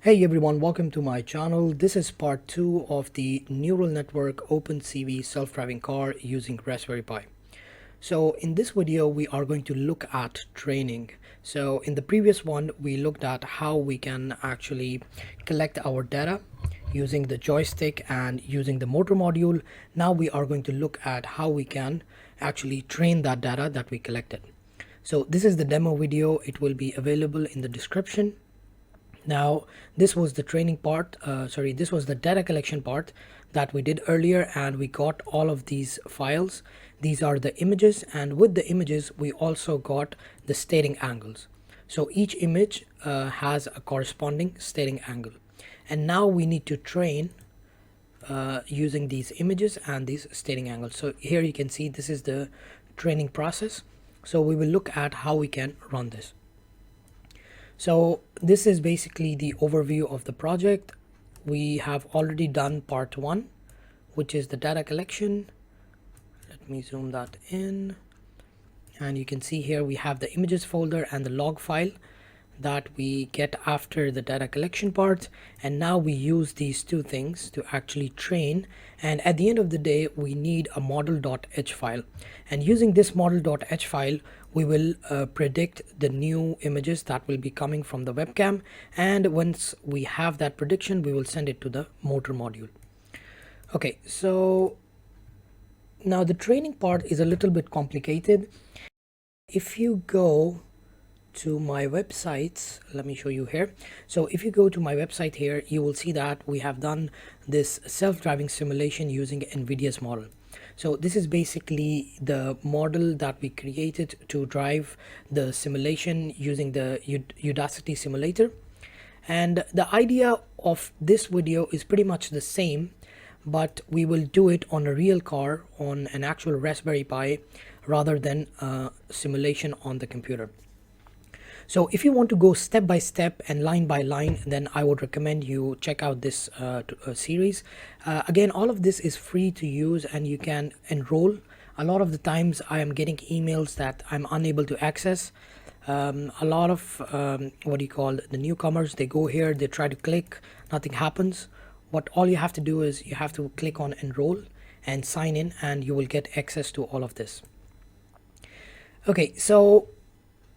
Hey everyone, welcome to my channel. This is part 2 of the neural network OpenCV self-driving car using Raspberry Pi. So in this video we are going to look at training. So in the previous one we looked at how we can actually collect our data using the joystick and using the motor module. Now we are going to look at how we can actually train that data that we collected. So this is the demo video. It will be available in the description. Now this was the training part, this was the data collection part that we did earlier, and we got all of these files. These are the images, and with the images we also got the staging angles. So each image has a corresponding staging angle, and now we need to train using these images and these staging angles. So here you can see this is the training process. So we will look at how we can run this. So this is basically the overview of the project. We have already done part 1, which is the data collection. Let me zoom that in, and you can see here we have the images folder and the log file that we get after the data collection part, and now we use these two things to actually train. And at the end of the day we need a model.h file, and using this model.h file we will predict the new images that will be coming from the webcam, and once we have that prediction we will send it to the motor module. Okay, so now the training part is a little bit complicated. If you go to my website, let me show you here. So if you go to my website here, you will see that we have done this self-driving simulation using NVIDIA's model. So this is basically the model that we created to drive the simulation using the Udacity simulator. And the idea of this video is pretty much the same, but we will do it on a real car, on an actual Raspberry Pi, rather than a simulation on the computer. So if you want to go step by step and line by line, then I would recommend you check out this series. Again, all of this is free to use and you can enroll. A lot of the times I am getting emails that I'm unable to access. A lot of the newcomers, they go here, they try to click, nothing happens. What all you have to do is you have to click on enroll and sign in, and you will get access to all of this. Okay, so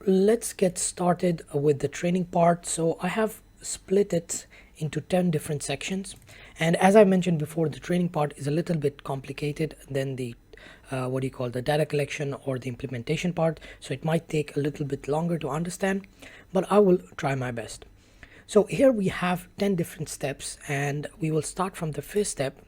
let's get started with the training part. So I have split it into 10 different sections, and as I mentioned before, the training part is a little bit complicated than the the data collection or the implementation part, so it might take a little bit longer to understand, but I will try my best. So here we have 10 different steps, and we will start from the first step.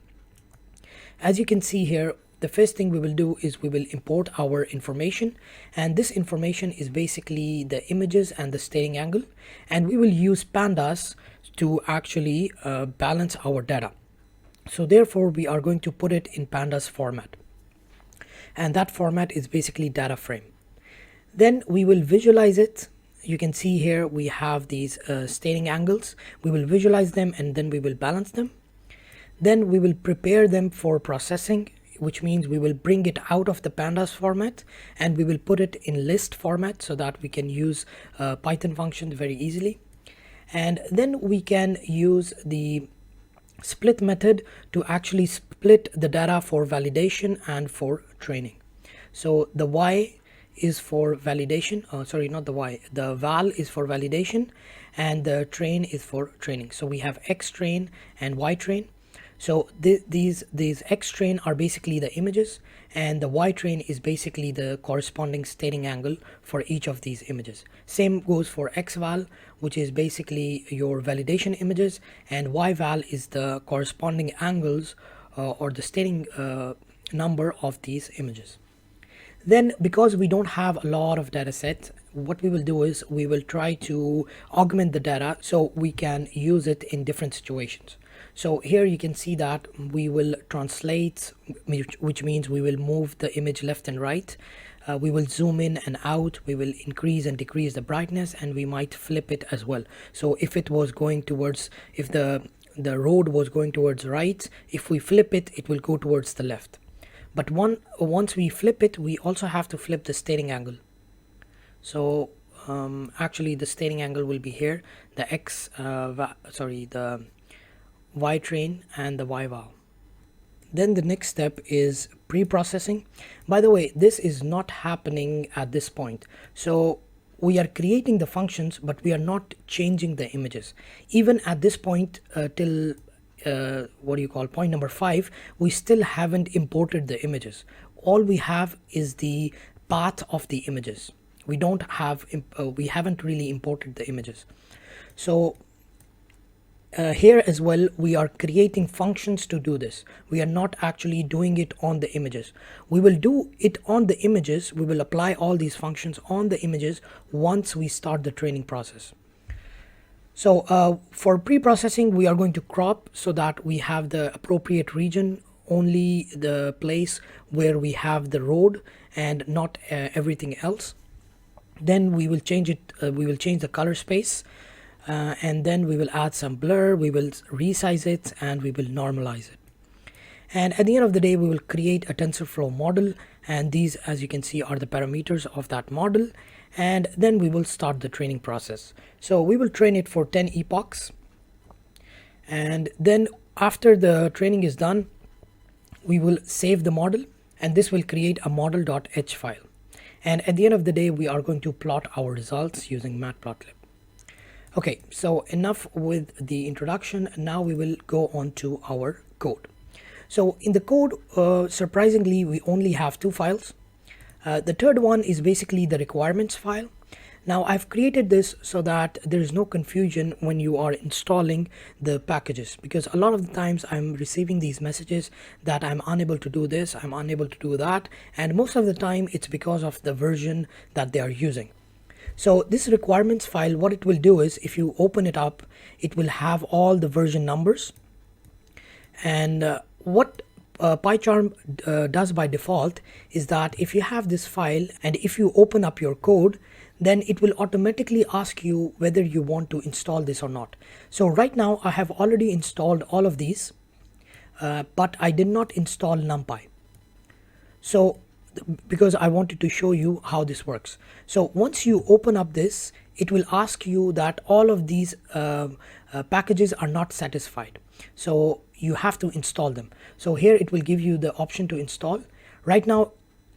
As you can see here, the first thing we will do is we will import our information, and this information is basically the images and the staging angle, and we will use pandas to actually balance our data. So therefore we are going to put it in pandas format, and that format is basically data frame. Then we will visualize it. You can see here we have these staging angles. We will visualize them and then we will balance them. Then we will prepare them for processing, which means we will bring it out of the pandas format and we will put it in list format so that we can use Python functions very easily. And then we can use the split method to actually split the data for validation and for training. So the Y is for validation, the val is for validation and the train is for training. So we have X train and Y train. So these X train are basically the images, and the Y train is basically the corresponding staging angle for each of these images. Same goes for X val, which is basically your validation images, and Y val is the corresponding angles or the staging number of these images. Then, because we don't have a lot of data set, what we will do is we will try to augment the data so we can use it in different situations. So here you can see that we will translate, which means we will move the image left and right. We will zoom in and out, we will increase and decrease the brightness, and we might flip it as well. So if it was going towards, if the road was going towards right, if we flip it, it will go towards the left. But once we flip it, we also have to flip the staging angle. So actually the staging angle will be here, the the Y train and the Y val. Then the next step is pre-processing. By the way, this is not happening at this point. So we are creating the functions, but we are not changing the images. Even at this point, till point number 5, we still haven't imported the images. All we have is the path of the images. We don't have, we haven't really imported the images. So here as well, we are creating functions to do this. We are not actually doing it on the images. We will do it on the images. We will apply all these functions on the images once we start the training process. So for pre-processing, we are going to crop so that we have the appropriate region, only the place where we have the road and not everything else. Then we will change it. We will change the color space. And then we will add some blur, we will resize it, and we will normalize it. And at the end of the day, we will create a TensorFlow model, and these, as you can see, are the parameters of that model. And then we will start the training process. So we will train it for 10 epochs, and then after the training is done, we will save the model, and this will create a model.h file. And at the end of the day, we are going to plot our results using Matplotlib. Okay, so enough with the introduction. Now we will go on to our code. So in the code, surprisingly, we only have 2 files. The third one is basically the requirements file. Now I've created this so that there is no confusion when you are installing the packages, because a lot of the times I'm receiving these messages that I'm unable to do this, I'm unable to do that, and most of the time it's because of the version that they are using. So this requirements file, what it will do is, if you open it up, it will have all the version numbers. And what PyCharm does by default is that if you have this file and if you open up your code, then it will automatically ask you whether you want to install this or not. So right now I have already installed all of these, but I did not install NumPy. So because I wanted to show you how this works. So once you open up this, it will ask you that all of these packages are not satisfied. So you have to install them. So here it will give you the option to install. Right now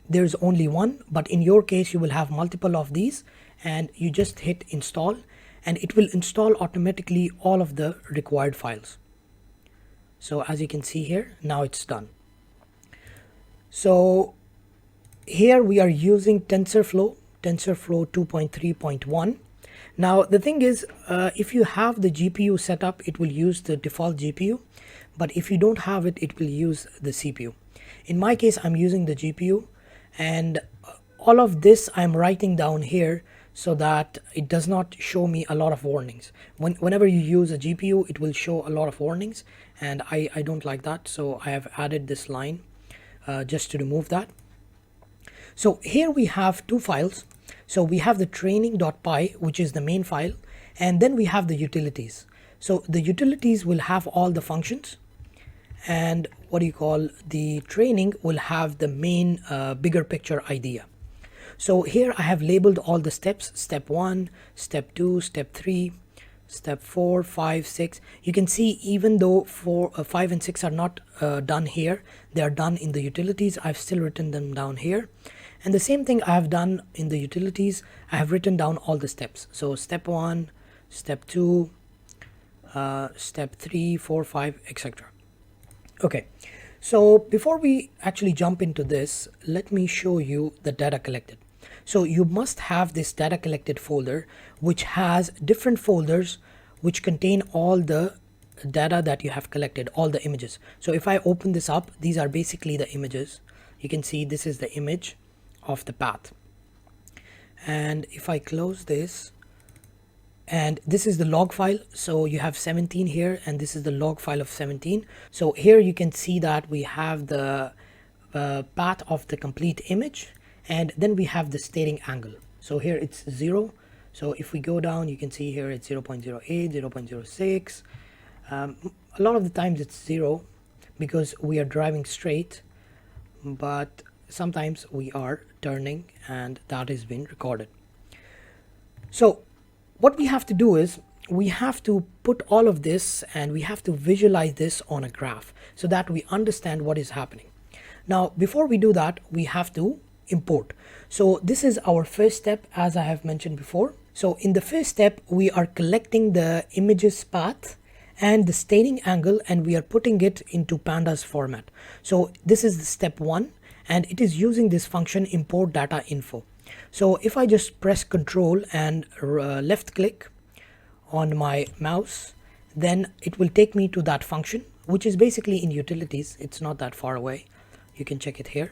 there's only one, but in your case you will have multiple of these, and you just hit install and it will install automatically all of the required files. So as you can see here, now it's done. So here we are using TensorFlow 2.3.1. Now the thing is, if you have the GPU set up, it will use the default GPU, but if you don't have it, it will use the CPU. In my case, I'm using the GPU, and all of this I'm writing down here so that it does not show me a lot of warnings. Whenever you use a GPU, it will show a lot of warnings, and I don't like that, so I have added this line just to remove that. So here we have 2 files. So we have the training.py, which is the main file, and then we have the utilities. So the utilities will have all the functions, and the training will have the main bigger picture idea. So here I have labeled all the steps: step 1, step 2, step 3, step 4, 5, 6. You can see, even though 4, 5 and 6 are not done here, they are done in the utilities. I've still written them down here. And the same thing I have done in the utilities, I have written down all the steps. So step 1, step 2, step 3, 4, 5, etc. Okay, so before we actually jump into this, let me show you the data collected. So you must have this data collected folder, which has different folders which contain all the data that you have collected, all the images. So if I open this up, these are basically the images. You can see this is the image of the path. And if I close this, and this is the log file, so you have 17 here, and this is the log file of 17. So here you can see that we have the path of the complete image, and then we have the staging angle. So here it's 0. So if we go down, you can see here it's 0.08, 0.06. A lot of the times it's 0 because we are driving straight, but sometimes we are turning, and that has been recorded. So what we have to do is we have to put all of this and we have to visualize this on a graph so that we understand what is happening. Now, before we do that, we have to import. So this is our first step, as I have mentioned before. So in the first step, we are collecting the images path and the staging angle, and we are putting it into pandas format. So this is the step one, and it is using this function import data info. So if I just press Control and left click on my mouse, then it will take me to that function, which is basically in utilities. It's not that far away. You can check it here.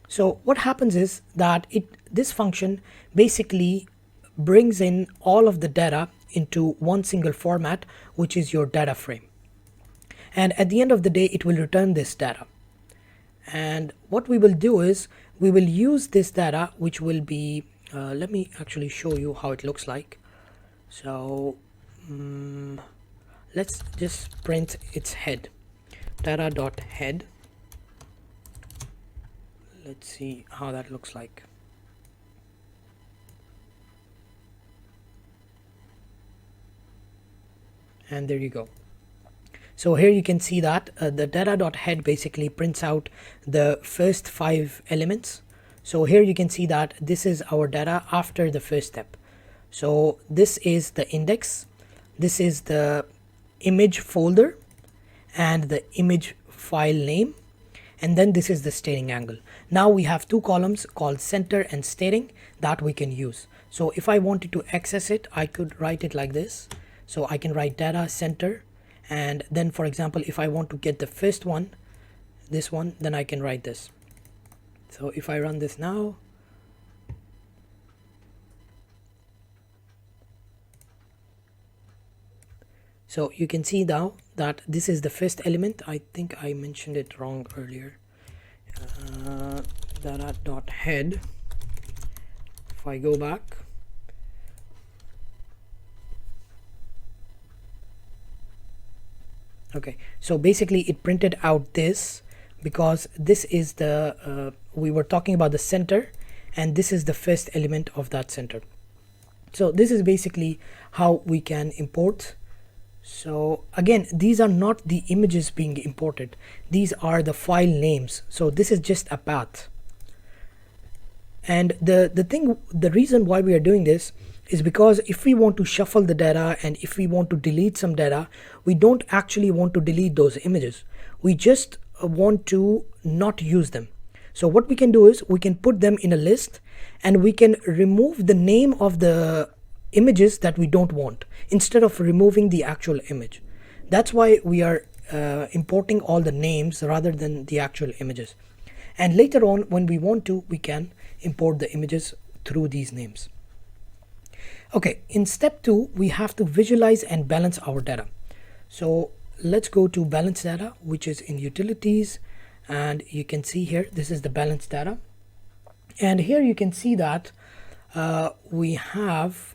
So what happens is that this function basically brings in all of the data into one single format, which is your data frame. And at the end of the day, it will return this data. And what we will do is we will use this data, which will be, let me actually show you how it looks like. So let's just print its head, data.head. Let's see how that looks like. And there you go. So here you can see that the data.head basically prints out the first 5 elements. So here you can see that this is our data after the first step. So this is the index, this is the image folder and the image file name, and then this is the staging angle. Now we have 2 columns called center and staging that we can use. So if I wanted to access it, I could write it like this. So I can write data center, and then for example, if I want to get the first one, this one, then I can write this. So if I run this now, so you can see now that this is the first element. I think I mentioned it wrong earlier. Data.head. If I go back, okay, so basically it printed out this because this is the we were talking about the center, and this is the first element of that center. So this is basically how we can import. So again, these are not the images being imported, these are the file names. So this is just a path. And the reason why we are doing this is because if we want to shuffle the data and if we want to delete some data, we don't actually want to delete those images. We just want to not use them. So what we can do is we can put them in a list and we can remove the name of the images that we don't want instead of removing the actual image. That's why we are importing all the names rather than the actual images. And later on, when we want to, we can import the images through these names. Okay, in step 2, we have to visualize and balance our data. So let's go to balance data, which is in utilities, and you can see here, this is the balance data. And here you can see that we have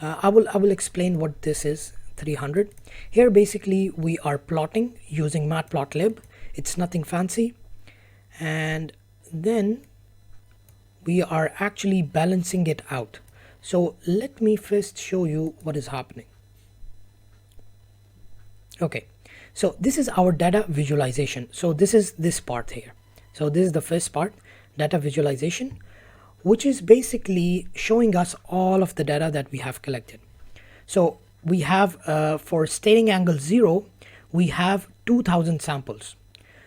I will explain what this is. 300. Here basically we are plotting using matplotlib. It's nothing fancy, and then we are actually balancing it out. So let me first show you what is happening. Okay, so this is our data visualization. So this is this part here. So this is the first part, data visualization, which is basically showing us all of the data that we have collected. So we have for staging angle 0, we have 2000 samples.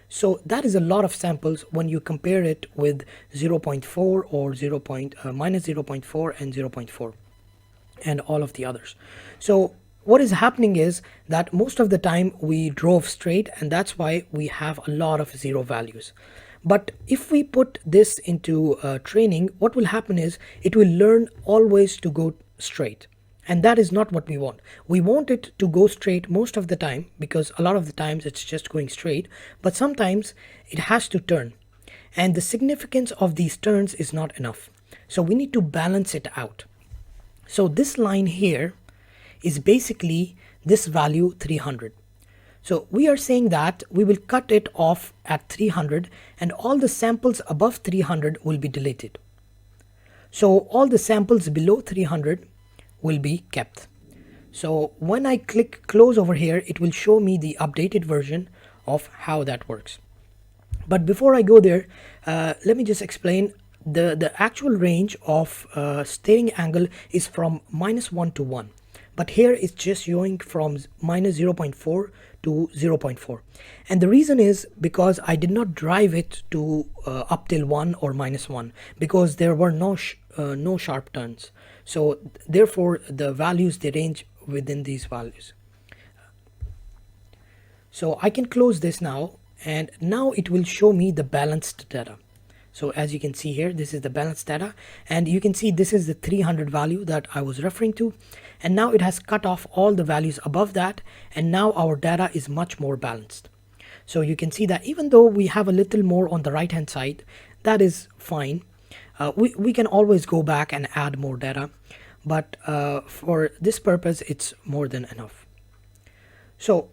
So that is a lot of samples when you compare it with 0.4 or minus 0.4 and 0.4 and all of the others. So what is happening is that most of the time we drove straight, and that's why we have a lot of 0 values. But if we put this into training, what will happen is it will learn always to go straight. And that is not what we want. We want it to go straight most of the time, because a lot of the times it's just going straight, but sometimes it has to turn. And the significance of these turns is not enough. So we need to balance it out. So this line here is basically this value 300. So we are saying that we will cut it off at 300 and all the samples above 300 will be deleted. So all the samples below 300 will be kept. So when I click close over here, it will show me the updated version of how that works. But before I go there, let me just explain the actual range of steering angle is from -1 to 1. But here it's just showing from -0.4 to 0.4. And the reason is because I did not drive it to up till 1 or -1 because there were no sharp turns. So therefore the values, they range within these values. So I can close this now, and now it will show me the balanced data. So as you can see here, this is the balanced data, and you can see this is the 300 value that I was referring to, and now it has cut off all the values above that, and now our data is much more balanced. So you can see that even though we have a little more on the right hand side, that is fine. We can always go back and add more data, but for this purpose it's more than enough. So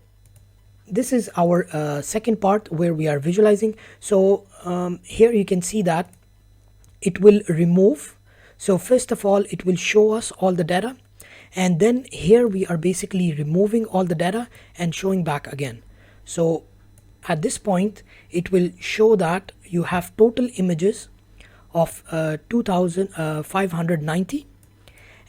this is our second part where we are visualizing. So here you can see that it will remove. So first of all, it will show us all the data, and then here we are basically removing all the data and showing back again. So at this point it will show that you have total images of 2590,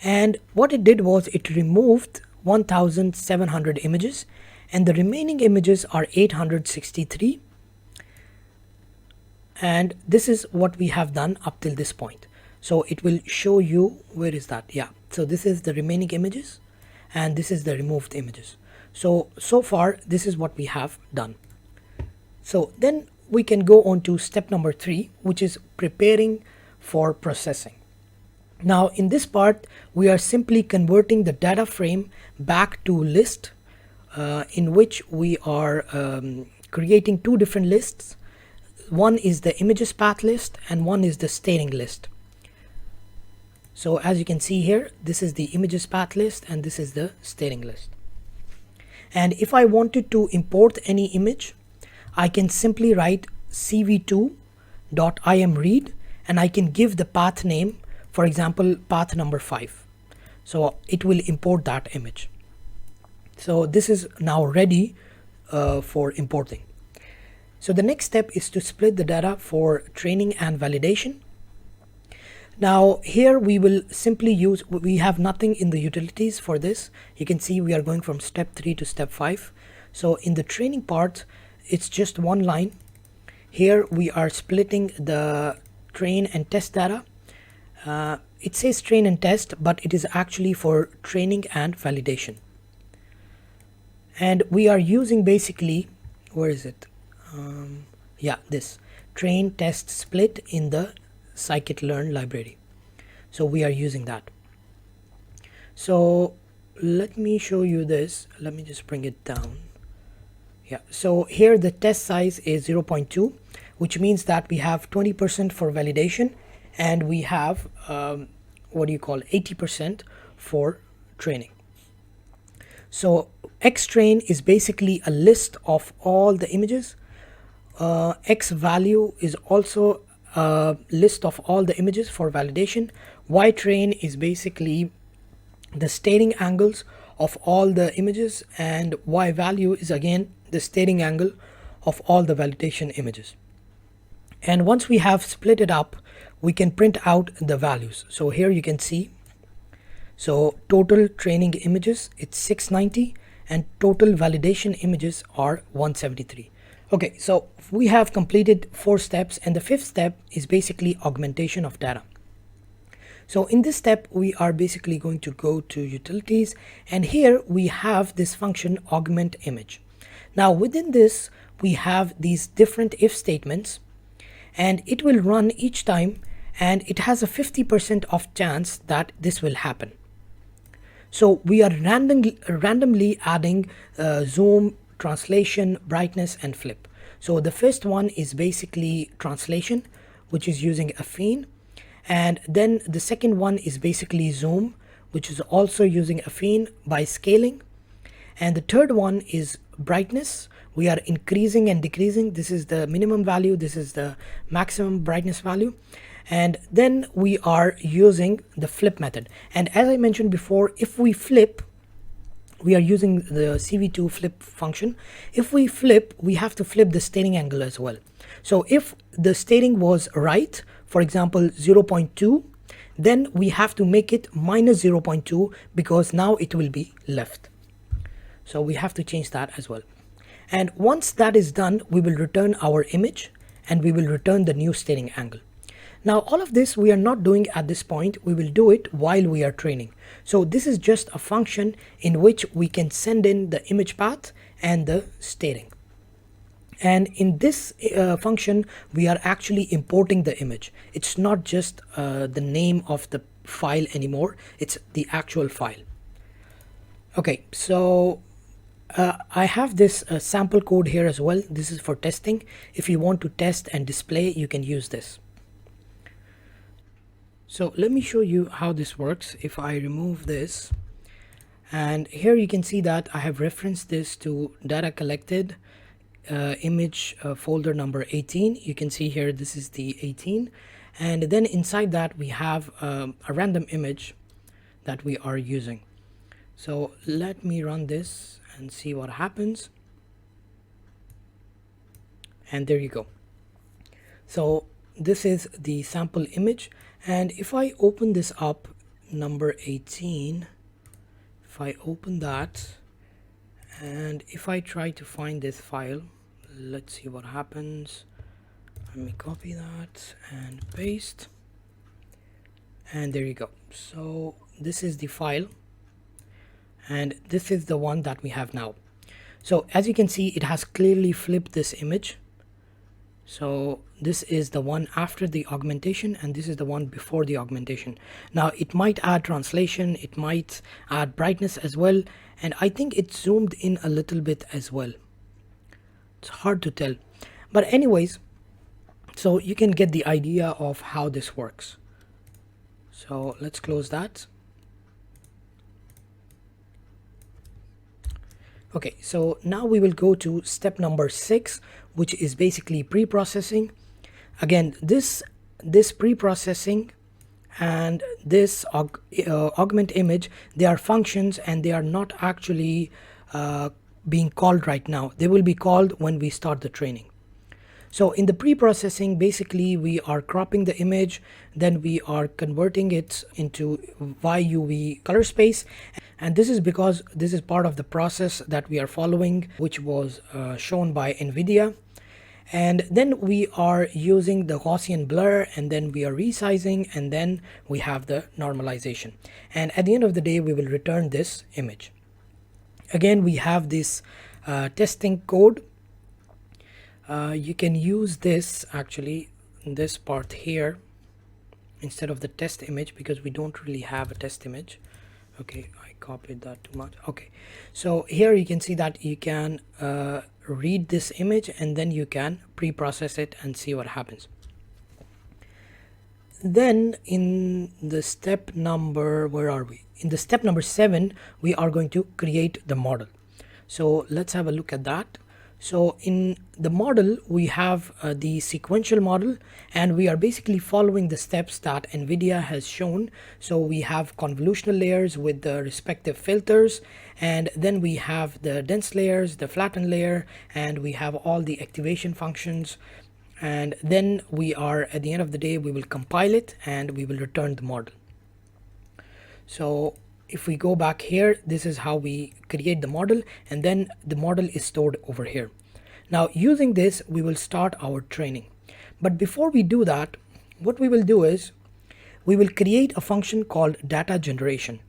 and what it did was it removed 1700 images, and the remaining images are 863, and this is what we have done up till this point. So it will show you, where is that? Yeah, so this is the remaining images and this is the removed images. So far this is what we have done. So then we can go on to step number 3, which is preparing for processing. Now in this part we are simply converting the data frame back to list, in which we are creating two different lists. One is the images path list and one is the staging list. So as you can see here, this is the images path list and this is the staging list. And if I wanted to import any image, I can simply write cv2.imread and I can give the path name, for example, path number 5. So it will import that image. So this is now ready for importing. So the next step is to split the data for training and validation. Now here we will simply use, we have nothing in the utilities for this. You can see we are going from step 3 to step 5. So in the training part, it's just one line. Here we are splitting the train and test data. It says train and test, but it is actually for training and validation. And we are using basically, where is it? Yeah, this train test split in the scikit-learn library. So we are using that. So let me show you this. Let me just bring it down. Yeah, so here the test size is 0.2, which means that we have 20% for validation and we have 80% for training. So xtrain is basically a list of all the images. X value is also a list of all the images for validation. Ytrain is basically the staging angles of all the images, and Y value is again the staging angle of all the validation images. And once we have split it up, we can print out the values. So here you can see, so total training images, it's 690 and total validation images are 173. Okay, so we have completed 4 steps, and the 5th step is basically augmentation of data. So in this step, we are basically going to go to utilities, and here we have this function Augment Image. Now within this, we have these different if statements, and it will run each time, and it has a 50% of chance that this will happen. So we are randomly adding zoom, translation, brightness, and flip. So the first one is basically translation, which is using affine, and then the second one is basically zoom, which is also using affine by scaling, and the third one is brightness. We are increasing and decreasing. This is the minimum value, this is the maximum brightness value, And then we are using the flip method. And as I mentioned before, if we flip, we are using the CV2 flip function. If we flip, we have to flip the staging angle as well. So if the staging was right, for example 0.2, then we have to make it minus 0.2 because now it will be left. So we have to change that as well. And once that is done, we will return our image and we will return the new staging angle. Now all of this we are not doing at this point, we will do it while we are training. So this is just a function in which we can send in the image path and the staging. And in this function we are actually importing the image. It's not just the name of the file anymore, it's the actual file. Okay, so I have this sample code here as well. This is for testing. If you want to test and display, you can use this. So let me show you how this works. If I remove this, and here you can see that I have referenced this to data collected image folder number 18. You can see here this is the 18, and then inside that we have a random image that we are using. So let me run this and see what happens. And there you go. So this is the sample image, and if I open this up, number 18, if I open that and if I try to find this file, let's see what happens. Let me copy that and paste, and there you go. So this is the file, and this is the one that we have now. So as you can see, it has clearly flipped this image. So this is the one after the augmentation, and this is the one before the augmentation. Now it might add translation, it might add brightness as well, and I think it zoomed in a little bit as well. It's hard to tell, but anyways, so you can get the idea of how this works. So let's close that. Okay, so now we will go to step number 6, which is basically pre-processing. Again, this pre-processing and this augment image, they are functions and they are not actually being called right now. They will be called when we start the training. So in the pre-processing, basically we are cropping the image, then we are converting it into YUV color space, and this is because this is part of the process that we are following, which was shown by NVIDIA. And then we are using the Gaussian blur, and then we are resizing, and then we have the normalization, and at the end of the day we will return this image. Again, we have this testing code. You can use this actually, this part here, instead of the test image, because we don't really have a test image. Okay, I copied that too much. Okay, so here you can see that you can read this image and then you can pre-process it and see what happens. Then in the step number, where are we? In the step number 7, we are going to create the model. So let's have a look at that. So in the model, we have the sequential model, and we are basically following the steps that NVIDIA has shown. So we have convolutional layers with the respective filters, and then we have the dense layers, the flattened layer, and we have all the activation functions. And then we are, at the end of the day, we will compile it and we will return the model. So if we go back here, this is how we create the model, and then the model is stored over here. Now using this, we will start our training. But before we do that, what we will do is we will create a function called data generation.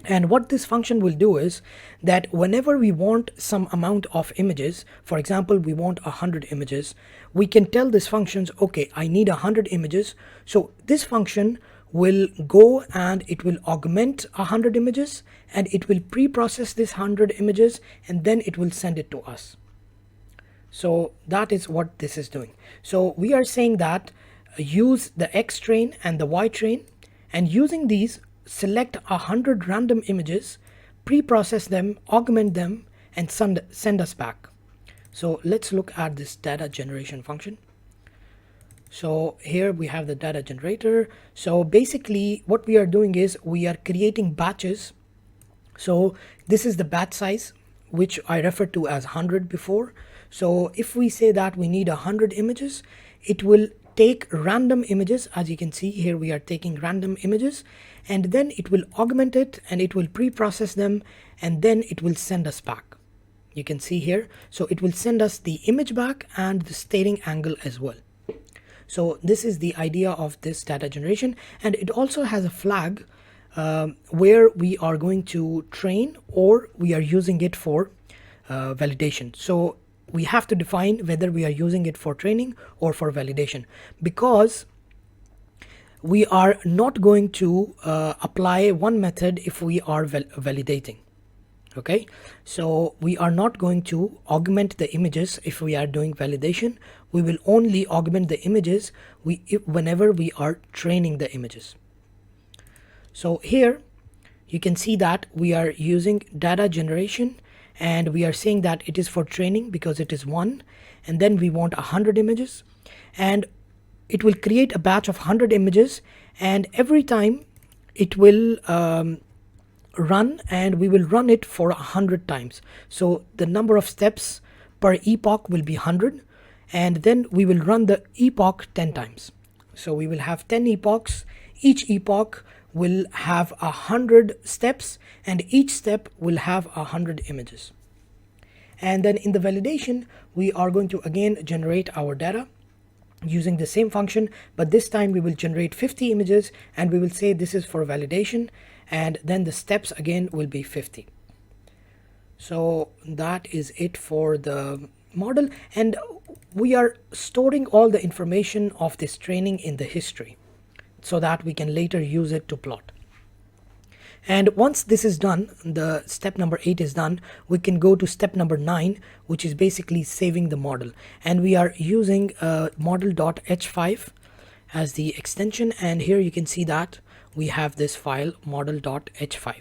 And what this function will do is that whenever we want some amount of images, for example, we want 100 images, we can tell this functions, okay, I need 100 images. So this function will go and it will augment 100 images, and it will pre-process this 100 images, and then it will send it to us. So that is what this is doing. So we are saying that use the X train and the Y train, and using these, select 100 random images, pre-process them, augment them, and send us back. So let's look at this data generation function. So here we have the data generator. So basically what we are doing is we are creating batches. So this is the batch size, which I referred to as 100 before. So if we say that we need 100 images, it will take random images. As you can see here, we are taking random images, and then it will augment it and it will pre-process them, and then it will send us back. You can see here. So it will send us the image back and the staging angle as well. So this is the idea of this data generation, and it also has a flag where we are going to train or we are using it for validation. So we have to define whether we are using it for training or for validation, because we are not going to apply one method if we are validating. Okay, so we are not going to augment the images if we are doing validation. We will only augment the images whenever we are training the images. So here you can see that we are using data generation, and we are saying that it is for training because it is 1, and then we want 100 images, and it will create a batch of 100 images, and every time it will run, and we will run it for 100 times. So the number of steps per epoch will be 100, and then we will run the epoch 10 times. So we will have 10 epochs. Each epoch will have 100 steps, and each step will have 100 images. And then in the validation, we are going to again generate our data using the same function, but this time we will generate 50 images, and we will say this is for validation, and then the steps again will be 50. So that is it for the model, and we are storing all the information of this training in the history so that we can later use it to plot. And once this is done, the step number 8 is done, we can go to step number 9, which is basically saving the model. And we are using model.h5 as the extension, and here you can see that we have this file model.h5.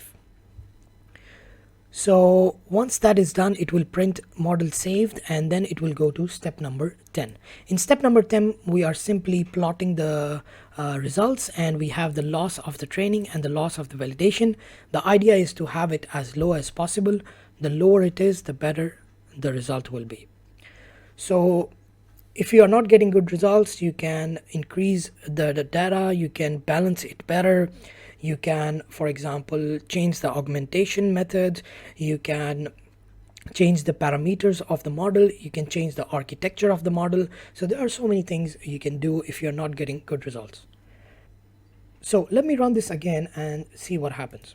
So once that is done, it will print model saved, and then it will go to step number 10. In step number 10, we are simply plotting the results, and we have the loss of the training and the loss of the validation. The idea is to have it as low as possible. The lower it is, the better the result will be. So if you are not getting good results, you can increase the data, you can balance it better. You can, for example, change the augmentation method. You can change the parameters of the model. You can change the architecture of the model. So there are so many things you can do if you're not getting good results. So let me run this again and see what happens.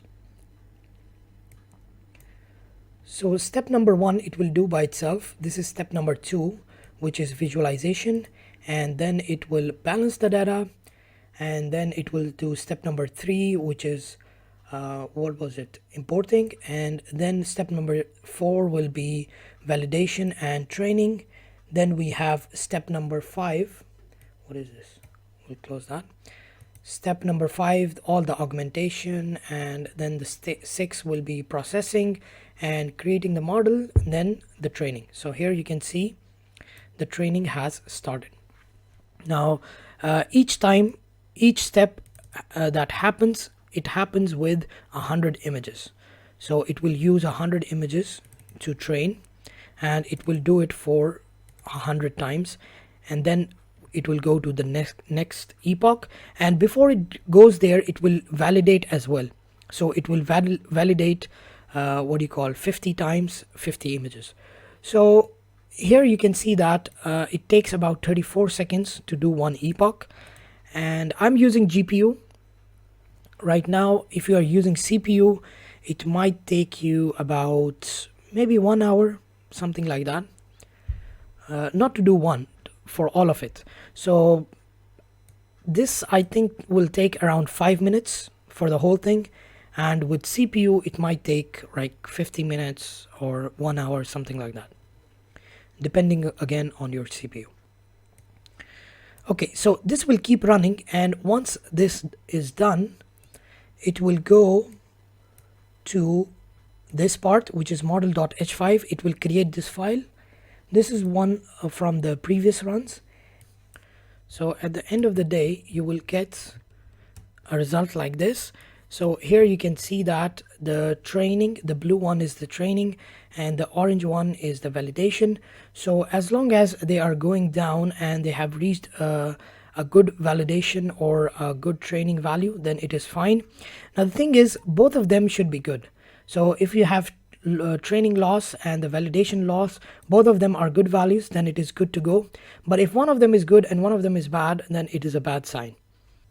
So step number 1, it will do by itself. This is step number 2, which is visualization, and then it will balance the data. And then it will do step number 3, which is importing. And then step number 4 will be validation and training. Then we have step number 5. What is this? We'll close that. Step number 5, all the augmentation, and then the 6 will be processing and creating the model, and then the training. So here you can see the training has started. Now each step that happens, it happens with 100 images. So it will use 100 images to train, and it will do it for 100 times, and then it will go to the next epoch, and before it goes there, it will validate as well. So it will validate 50 times 50 images. So here you can see that it takes about 34 seconds to do one epoch, and I'm using GPU right now. If you are using CPU, it might take you about maybe 1 hour, something like that, not to do one for all of it. So this I think will take around 5 minutes for the whole thing, and with CPU it might take like 50 minutes or 1 hour, something like that, depending again on your CPU. Okay, so this will keep running, and once this is done, it will go to this part, which is model.h5. It will create this file. This is one from the previous runs. So at the end of the day, you will get a result like this. So here you can see that the training, the blue one is the training and the orange one is the validation. So as long as they are going down and they have reached a good validation or a good training value, then it is fine. Now the thing is, both of them should be good. So if you have training loss and the validation loss, both of them are good values, then it is good to go. But if one of them is good and one of them is bad, then it is a bad sign.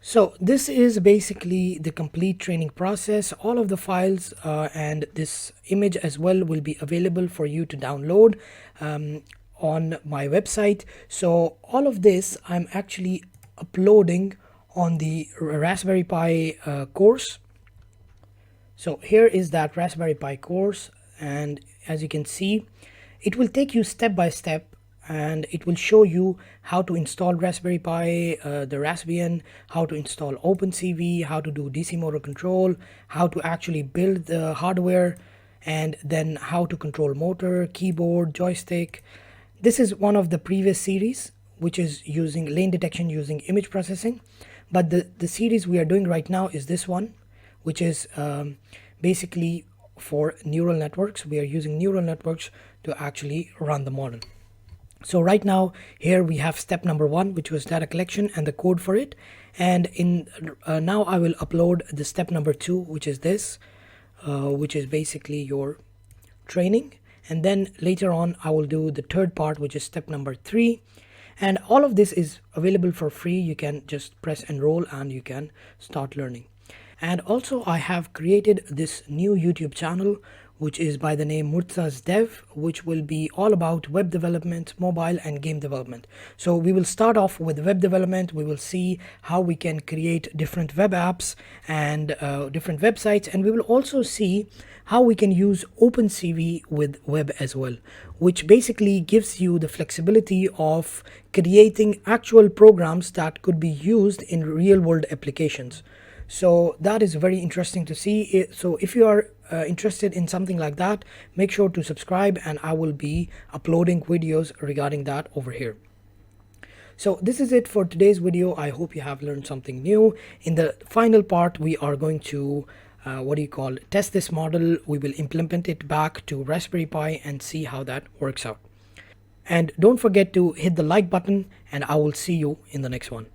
So this is basically the complete training process. All of the files and this image as well will be available for you to download on my website. So all of this I'm actually uploading on the Raspberry Pi course. So here is that Raspberry Pi course, and as you can see, it will take you step by step and it will show you how to install Raspberry Pi, the Raspbian, how to install OpenCV, how to do DC motor control, how to actually build the hardware, and then how to control motor, keyboard, joystick. This is one of the previous series, which is using lane detection using image processing. But the series we are doing right now is this one, which is basically for neural networks. We are using neural networks to actually run the model. So right now here we have step number 1, which was data collection and the code for it. And in now I will upload the step number 2, which is this, which is basically your training. And then later on I will do the third part, which is step number 3. And all of this is available for free. You can just press enroll and you can start learning. And also I have created this new YouTube channel, which is by the name Murtaza's Dev, which will be all about web development, mobile and game development. So we will start off with web development. We will see how we can create different web apps and different websites, and we will also see how we can use OpenCV with web as well, which basically gives you the flexibility of creating actual programs that could be used in real world applications. So that is very interesting to see. So if you are interested in something like that, make sure to subscribe, and I will be uploading videos regarding that over here. So this is it for today's video. I hope you have learned something new. In the final part, we are going to test this model. We will implement it back to Raspberry Pi and see how that works out. And don't forget to hit the like button, and I will see you in the next one.